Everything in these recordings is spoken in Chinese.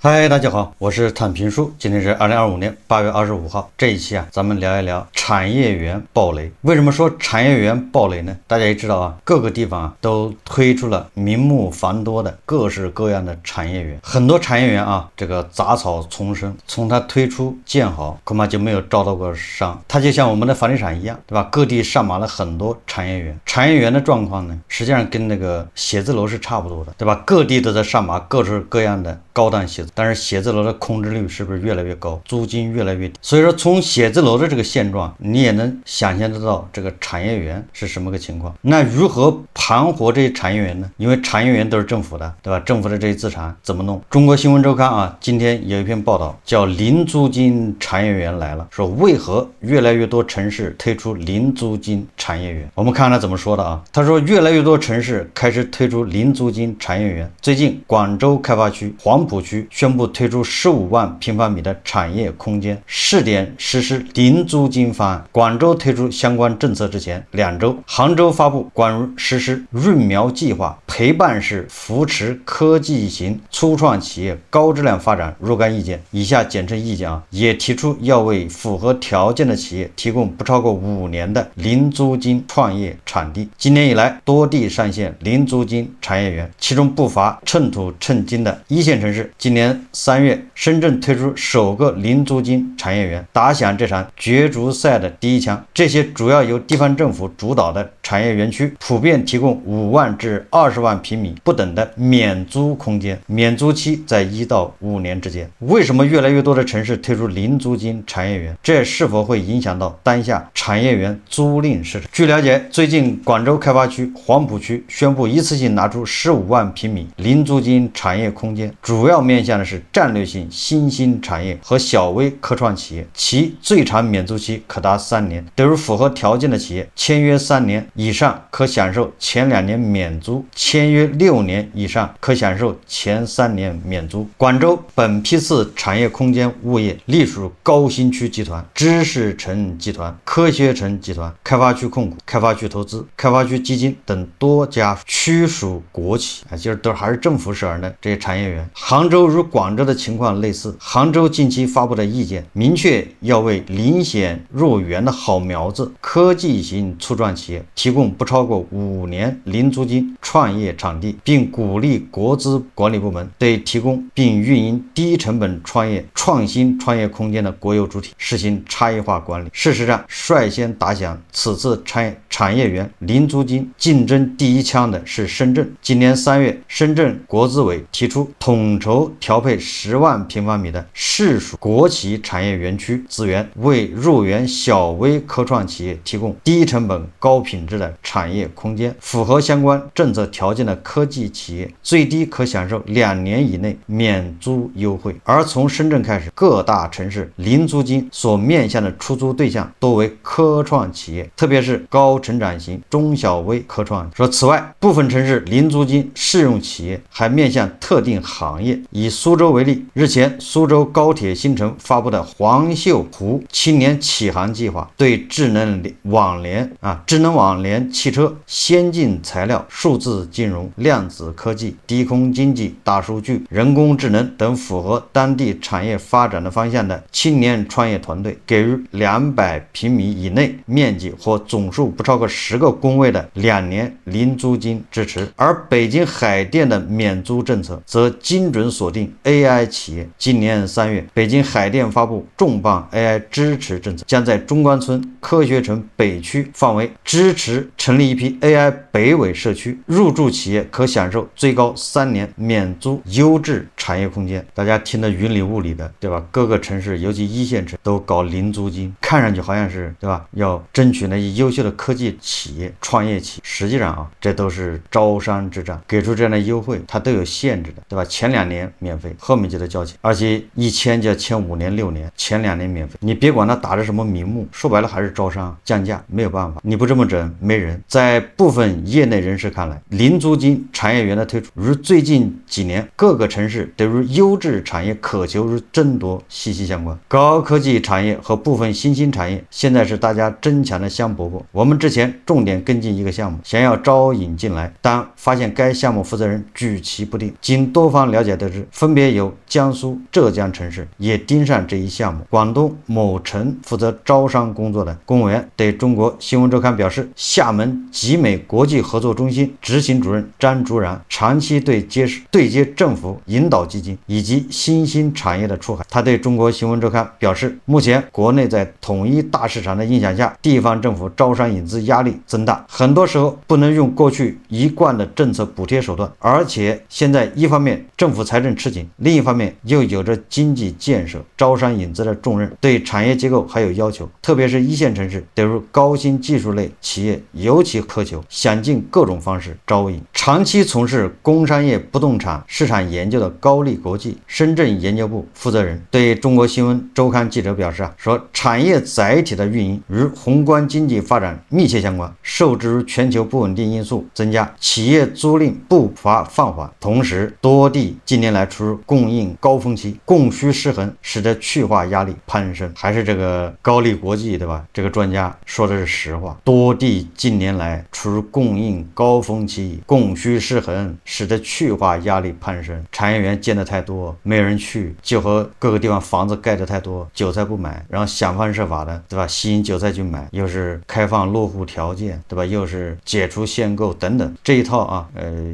嗨，大家好，我是坦平叔。今天是2025年8月25号。这一期咱们聊一聊产业园暴雷。为什么说产业园暴雷呢？大家也知道各个地方都推出了名目繁多的各式各样的产业园。很多产业园这个杂草丛生，从它推出建好，恐怕就没有招到过商。它就像我们的房地产一样，对吧？各地上马了很多产业园。产业园的状况呢，实际上跟那个写字楼是差不多的，对吧？各地都在上马各式各样的高档写字，但是写字楼的空置率是不是越来越高，租金越来越低？所以说从写字楼的这个现状，你也能想象得到这个产业园是什么个情况。那如何盘活这些产业园呢？因为产业园都是政府的，对吧？政府的这些资产怎么弄？中国新闻周刊今天有一篇报道叫零租金产业园来了，说为何越来越多城市推出零租金产业园。我们看看他怎么说的他说越来越多城市开始推出零租金产业园。最近广州开发区黄埔区宣布推出15万平方米的产业空间，试点实施零租金方案。广州推出相关政策之前2周，杭州发布关于实施润苗计划，陪伴式扶持科技型初创企业高质量发展若干意见，以下简称意见也提出要为符合条件的企业提供不超过5年的零租金创业场地。今年以来，多地上线零租金产业园，其中不乏寸土寸金的一线城市。今年3月，深圳推出首个零租金产业园，打响这场角逐赛的第一枪。这些主要由地方政府主导的产业园区，普遍提供5万至20万平米不等的免租空间，免租期在1到5年之间。为什么越来越多的城市推出零租金产业园？这是否会影响到当下产业园租赁市场？据了解，最近广州开发区黄埔区宣布一次性拿出15万平米零租金产业空间，主要面向的是战略性新兴产业和小微科创企业，其最长免租期可达3年。对于符合条件的企业，签约3年以上可享受前2年免租，签约6年以上可享受前3年免租。广州本批次产业空间物业隶属高新区集团、知识城集团、科学城集团、开发区控股、开发区投资、开发区基金等多家区属国企就是都还是政府手上的这些产业园。杭州与广州的情况类似，杭州近期发布的意见明确要为领先入园的好苗子科技型初创企业提供不超过5年零租金创业场地，并鼓励国资管理部门对提供并运营低成本创业创新创业空间的国有主体实行差异化管理。事实上，率先打响此次产业园零租金竞争第一枪的是深圳。今年3月，深圳国资委提出统筹调配10万平方米的市属国企产业园区资源，为入园小微科创企业提供低成本高品质的产业空间。符合相关政策条件的科技企业最低可享受2年以内免租优惠。而从深圳开始，各大城市零租金所面向的出租对象多为科创企业，特别是高成长型中小微科创。此外，部分城市零租金适用企业还面向特定行业。以苏州为例，日前苏州高铁新城发布的黄秀湖青年启航计划，对智能网联汽车、先进材料、数字金融、量子科技、低空经济、大数据、人工智能等符合当地产业发展的方向的青年创业团队，给予200平米以内面积或总数不超过10个工位的2年零租金支持。而北京海淀的免租政策则精准锁定 AI 企业。今年3月，北京海淀发布重磅 AI 支持政策，将在中关村科学城北区范围支持成立一批 AI 北纬社区，入驻企业可享受最高3年免租优质产业空间。大家听得云里雾里的，对吧？各个城市，尤其一线城都搞零租金，看上去好像是，对吧？要争取那些优秀的科技企业、创业企业，实际上这都是招商之战。给出这样的优惠，它都有限制的，对吧？前2年免费，后面就得交钱，而且一签就要签5年6年，前2年免费。你别管它打着什么名目，说白了还是招商降价，没有办法，你不这么整没人。在部分业内人士看来，零租金产业园的推出，与最近几年各个城市对于优质产业渴求与争夺息息相关。高科技产业和部分新兴产业现在是大家争抢的香饽饽。我们之前重点跟进一个项目，想要招引进来，但发现该项目负责人举棋不定。经多方了解解得知，分别有江苏、浙江城市也盯上这一项目。广东某城负责招商工作的公务员对中国新闻周刊表示，厦门集美国际合作中心执行主任张竹然长期对接政府引导基金以及新兴产业的出海。他对中国新闻周刊表示，目前国内在统一大市场的影响下，地方政府招商引资压力增大，很多时候不能用过去一贯的政策补贴手段，而且现在一方面政府财政吃紧，另一方面又有着经济建设、招商引资的重任，对产业结构还有要求，特别是一线城市，对于高新技术类企业尤其苛求，想尽各种方式招引。长期从事工商业不动产市场研究的高力国际深圳研究部负责人对中国新闻周刊记者表示说，产业载体的运营与宏观经济发展密切相关，受制于全球不稳定因素增加，企业租赁步伐放缓，同时多地近年来处于供应高峰期，供需失衡，使得去化压力攀升。还是这个高力国际对吧？这个专家说的是实话，多地近年来处于供应高峰期，供需失衡，使得去化压力攀升。产业园建的太多，没人去，就和各个地方房子盖的太多，韭菜不买，然后想方设法的对吧，吸引韭菜去买，又是开放落户条件对吧，又是解除限购等等，这一套啊，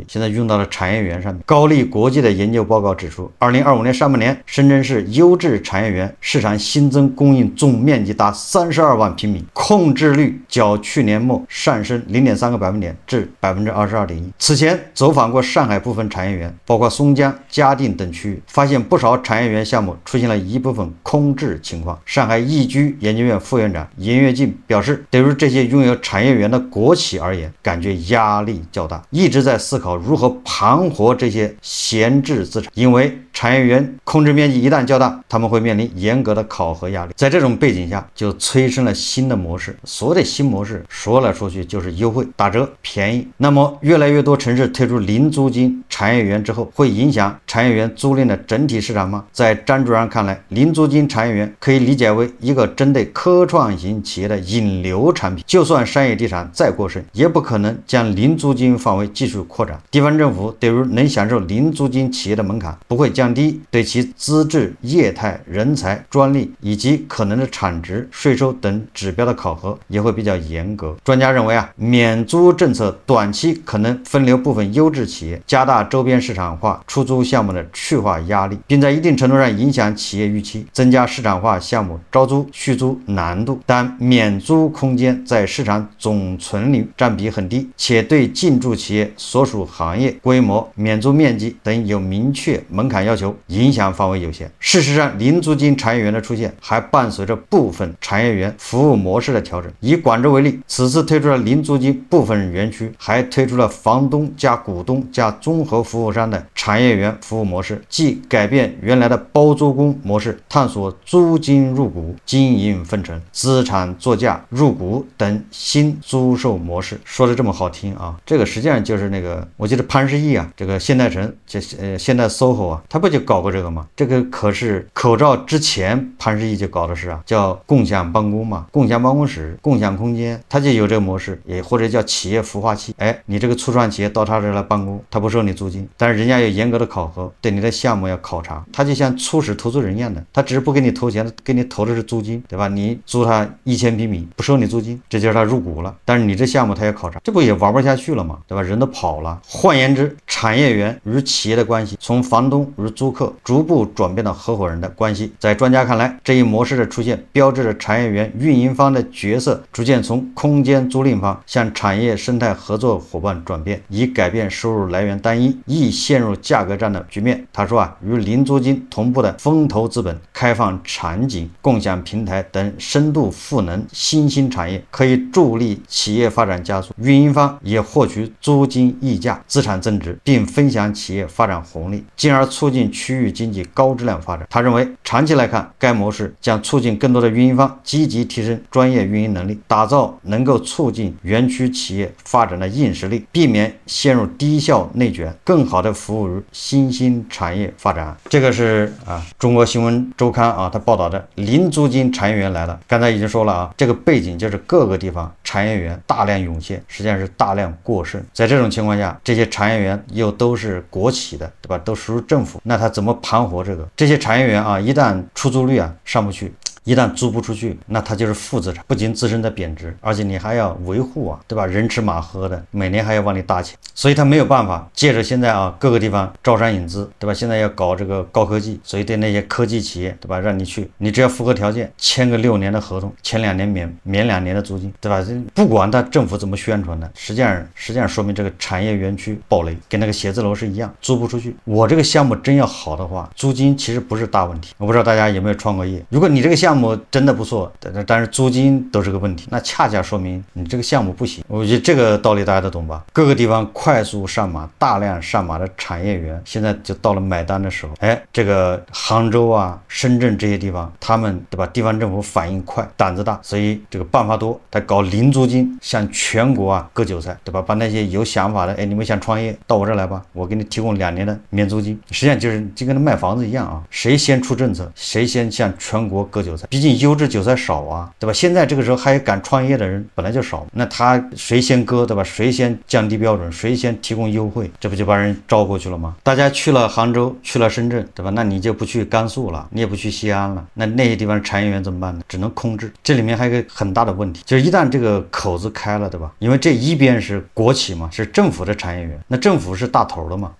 现在用到了产业园上面。高力国际的研究报告指出，2025年上半年，深圳市优质产业园市场新增供应总面积达32万平米，控制率较去年末上升0.3个百分点至22.1%。此前走访过上海部分产业园，包括松江、嘉定等区域，发现不少产业园项目出现了一部分空置情况。上海易居研究院副院长严跃进表示，对于这些拥有产业园的国企而言，感觉压力较大，一直在思考如何盘活这些闲置资产，因为产业园控制面积一旦较大，他们会面临严格的考核压力。在这种背景下，就催生了新的模式。所谓的新模式，说来说去就是优惠、打折、便宜。那么，越来越多城市推出零租金产业园之后，会影响产业园租赁的整体市场吗？在张主任看来，零租金产业园可以理解为一个针对科创型企业的引流产品。就算商业地产再过剩，也不可能将零租金范围继续扩展。地方政府对于能享受零租金企业的门槛不会降低，对其资质、业态、人才、专利以及可能的产值、税收等指标的考核也会比较严格。专家认为免租政策短期可能分流部分优质企业，加大周边市场化出租项目的去化压力，并在一定程度上影响企业预期，增加市场化项目招租、续租难度。但免租空间在市场总存率占比很低，且对进驻企业所属行业、规模、免租面积等有明确门槛要求，影响范围有限。事实上，零租金产业园的出现还伴随着部分产业园服务模式的调整。以广州为例，此次推出了零租金部分园区，还推出了房东加股东加综合服务商的产业园服务模式，即改变原来的包租公模式，探索租金入股、经营分成、资产作价、入股等新租售模式。说的这么好听啊，这个实际上就是那个，我记得潘石屹这个现代城，现代 SOHO 他不就搞过这个吗？这个可是口罩之前潘石屹就搞的是叫共享办公嘛，共享办公室、共享空间，他就有这个模式，也或者叫企业孵化器。你这个初创企业到他这来办公，他不收你租金，但是人家有严格的考核，对你的项目要考察，他就像初始投资人一样的，他只是不给你投钱，给你投的是租金，对吧？你租他1000平米，不收你租金，这就是他入股了。但是你这项目他要考察，这不也玩不下去了吗？对吧？人都跑了。换言之，产业园与企业的关系从房东与租客逐步转变到合伙人的关系。在专家看来，这一模式的出现标志着产业园运营方的角色逐渐从空间租赁方向产业生态合作伙伴转变，以改变收入来源单一，易陷入价格战的局面。他说与零租金同步的风投资本、开放场景、共享平台等深度赋能新兴产业，可以助力企业发展加速，运营方也获取租金溢价、资产增值，并分享企业发展红利，进而促进区域经济高质量发展。他认为，长期来看，该模式将促进更多的运营方积极提升专业运营能力，打造能够促进园区企业发展的硬实力，避免陷入低效内卷，更好的服务于新兴产业发展。这个是中国新闻周刊他报道的零租金产业园来了。刚才已经说了这个背景就是各个地方产业园大量涌现，实际上是大量过剩。在这种情况下，这些产业园又都是国企的，对吧？都属于政府，那它怎么盘活这个？这些产业园啊，一旦出租率上不去，一旦租不出去，那它就是负资产，不仅自身在贬值，而且你还要维护对吧？人吃马喝的，每年还要往里搭钱，所以它没有办法借着现在各个地方招商引资，对吧？现在要搞这个高科技，所以对那些科技企业，对吧？让你去，你只要符合条件，签个6年的合同，前2年免2年的租金，对吧？不管他政府怎么宣传的，实际上说明这个产业园区暴雷，跟那个写字楼是一样，租不出去。我这个项目真要好的话，租金其实不是大问题。我不知道大家有没有创过业，如果你这个项目真的不错，但是租金都是个问题，那恰恰说明你这个项目不行。我觉得这个道理大家都懂吧？各个地方快速上马、大量上马的产业园，现在就到了买单的时候。这个杭州深圳这些地方，他们对吧？地方政府反应快，胆子大，所以这个办法多，他搞零租金，向全国割韭菜，对吧？把那些有想法的，你们想创业，到我这来吧，我给你提供2年的免租金。实际上就跟卖房子一样谁先出政策，谁先向全国割韭菜。毕竟优质韭菜少对吧？现在这个时候还敢创业的人本来就少，那他谁先割，对吧？谁先降低标准，谁先提供优惠，这不就把人招过去了吗？大家去了杭州，去了深圳，对吧？那你就不去甘肃了，你也不去西安了，那些地方产业园怎么办呢？只能空置。这里面还有一个很大的问题，就是一旦这个口子开了，对吧？因为这一边是国企嘛，是政府的产业园，那政府是大头的嘛，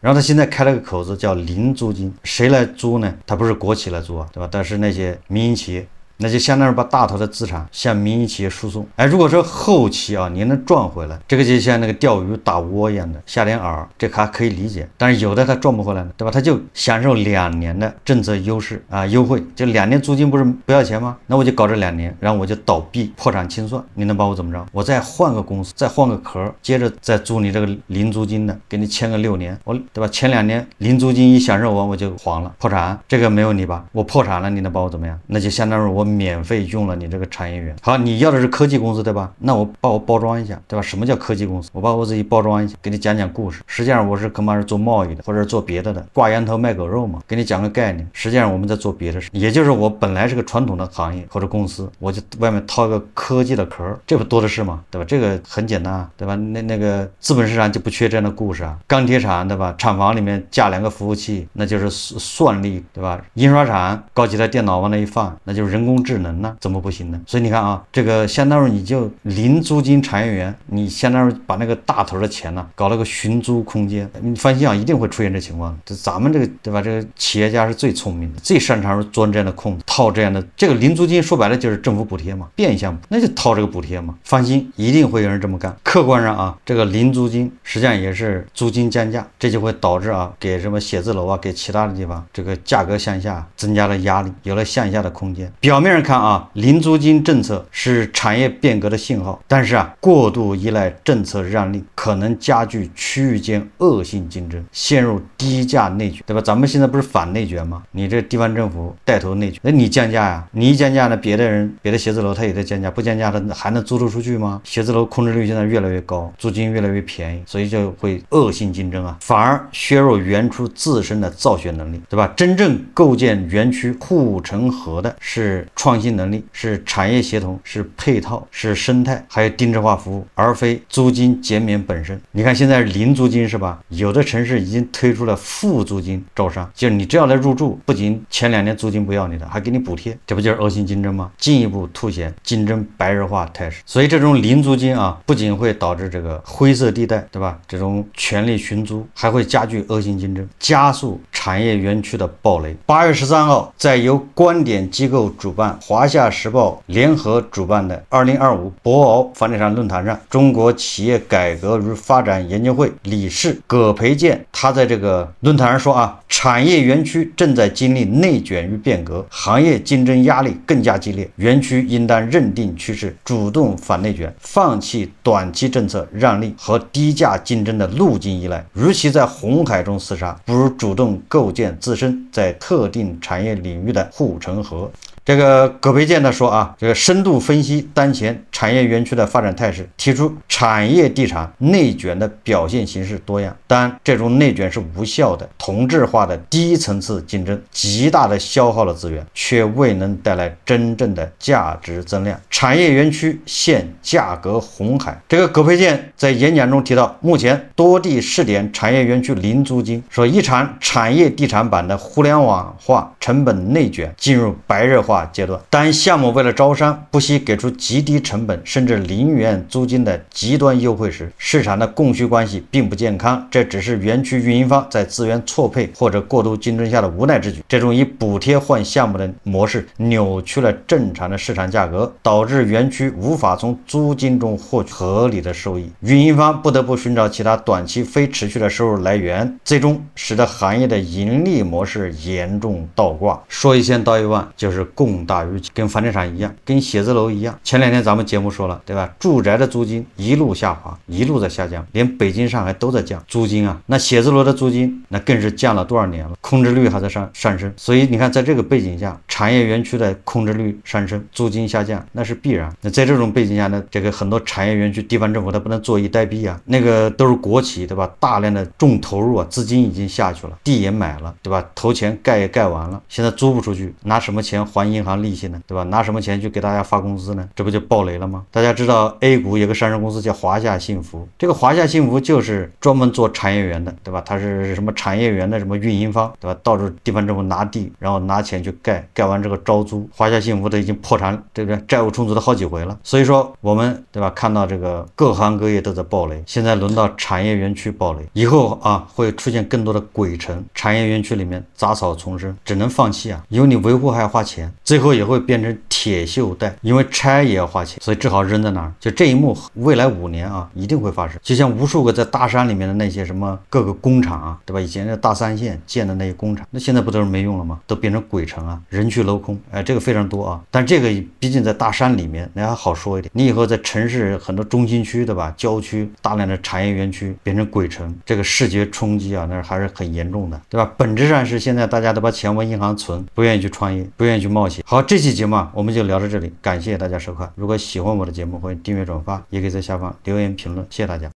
然后他现在开了个口子叫零租金，谁来租呢？他不是国企来租对吧？但是那些民营企业，那就相当于把大头的资产向民营企业输送。如果说后期你能赚回来，这个就像那个钓鱼打窝一样的，下点饵，这还可以理解。但是有的他赚不回来了，对吧？他就享受2年的政策优势优惠，就2年租金不是不要钱吗？那我就搞这2年，然后我就倒闭破产清算，你能把我怎么着？我再换个公司，再换个壳，接着再租你这个零租金的，给你签个6年，对吧？前2年零租金一享受完我就黄了，破产，这个没问题吧？我破产了，你能把我怎么样？那就相当于我免费用了你这个产业园。好，你要的是科技公司，对吧？那我把我包装一下，对吧？什么叫科技公司？我把我自己包装一下，给你讲讲故事。实际上我是恐怕是做贸易的，或者做别的挂羊头卖狗肉嘛，给你讲个概念。实际上我们在做别的事，也就是我本来是个传统的行业或者公司，我就外面套一个科技的壳，这不多的是嘛，对吧？这个很简单对吧？那个资本市场就不缺这样的故事钢铁厂，对吧？厂房里面架2个服务器，那就是算力，对吧？印刷厂搞几台电脑往那一放，那就是人工智能怎么不行呢？所以你看这个相当于你就零租金产业园，你相当于把那个大头的钱搞了个寻租空间。你放心一定会出现这情况。这咱们这个对吧？这个企业家是最聪明的，最擅长钻这样的空子，套这样的这个零租金，说白了就是政府补贴嘛，变相那就套这个补贴嘛。放心，一定会有人这么干。客观上这个零租金实际上也是租金降价，这就会导致给什么写字楼给其他的地方这个价格向下增加了压力，有了向下的空间。表面上看零租金政策是产业变革的信号，但是过度依赖政策让利，可能加剧区域间恶性竞争，陷入低价内卷，对吧？咱们现在不是反内卷吗？你这地方政府带头内卷，那你降价你一降价呢，别的写字楼他也在降价，不降价的还能租得出去吗？写字楼空置率现在越来越高，租金越来越便宜，所以就会恶性竞争反而削弱园区自身的造血能力，对吧？真正构建园区护城河的是创新能力，是产业协同，是配套，是生态，还有定制化服务，而非租金减免本身。你看现在零租金是吧？有的城市已经推出了负租金招商，就是你只要来入住，不仅前2年租金不要你的，还给你补贴，这不就是恶性竞争吗？进一步凸显竞争白热化态势。所以这种零租金不仅会导致这个灰色地带，对吧？这种权力寻租，还会加剧恶性竞争，加速产业园区的暴雷。8月13号，在由观点机构主办、华夏时报联合主办的2025博鳌房地产论坛上，中国企业改革与发展研究会理事葛培建，他在这个论坛上说产业园区正在经历内卷与变革，行业竞争压力更加激烈，园区应当认定趋势，主动反内卷，放弃短期政策让利和低价竞争的路径依赖。与其在红海中厮杀，不如主动构建自身在特定产业领域的护城河。这个葛培建呢说啊，这个深度分析当前产业园区的发展态势，提出产业地产内卷的表现形式多样，但这种内卷是无效的、同质化的低层次竞争，极大的消耗了资源，却未能带来真正的价值增量。产业园区现价格红海。这个葛培建在演讲中提到，目前多地试点产业园区零租金，说一场产业地产版的互联网化成本内卷进入白热化阶段。当项目为了招商不惜给出极低成本甚至0元租金的极端优惠时，市场的供需关系并不健康，这只是园区运营方在资源错配或者过度竞争下的无奈之举。这种以补贴换项目的模式扭曲了正常的市场价格，导致园区无法从租金中获取合理的收益，运营方不得不寻找其他短期非持续的收入来源，最终使得行业的盈利模式严重倒挂。说一千道一万，就是供大于求，跟房地产一样，跟写字楼一样。前2天咱们节目说了，对吧？住宅的租金一路下滑，一路在下降，连北京、上海都在降租金啊。那写字楼的租金那更是降了多少年了，空置率还在上升。所以你看，在这个背景下，产业园区的空置率上升，租金下降，那是必然。那在这种背景下呢，这个很多产业园区地方政府它不能坐以待毙啊，那个都是国企，对吧？大量的重投入啊，资金已经下去了，地也买了，对吧？投钱盖也盖完了，现在租不出去，拿什么钱还银行利息呢？对吧？拿什么钱去给大家发工资呢？这不就暴雷了吗？大家知道 A 股有个上市公司叫华夏幸福，这个华夏幸福就是专门做产业园的，对吧？它是什么产业园的什么运营方，对吧？到处地方政府拿地，然后拿钱去盖，盖完这个招租，华夏幸福都已经破产，对不对？债务重组了好几回了。所以说我们，对吧？看到这个各行各业都在暴雷，现在轮到产业园区暴雷，以后啊会出现更多的鬼城，产业园区里面杂草丛生，只能放弃啊，因为你维护还要花钱，最后也会变成铁锈带，因为拆也要花钱，所以只好扔在那儿。就这一幕，未来5年啊一定会发生。就像无数个在大山里面的那些什么各个工厂啊，对吧？以前的大三线建的那些工厂，那现在不都是没用了吗？都变成鬼城啊，人去楼空，哎，这个非常多啊。但这个毕竟在大山里面，那还好说一点。你以后在城市很多中心区，对吧？郊区大量的产业园区变成鬼城，这个视觉冲击啊，那还是很严重的，对吧？本质上是现在大家都把钱往银行存，不愿意去创业，不愿意去冒险。好，这期节目啊，我们就聊到这里，感谢大家收看。如果喜欢我的节目，欢迎订阅转发，也可以在下方留言评论，谢谢大家。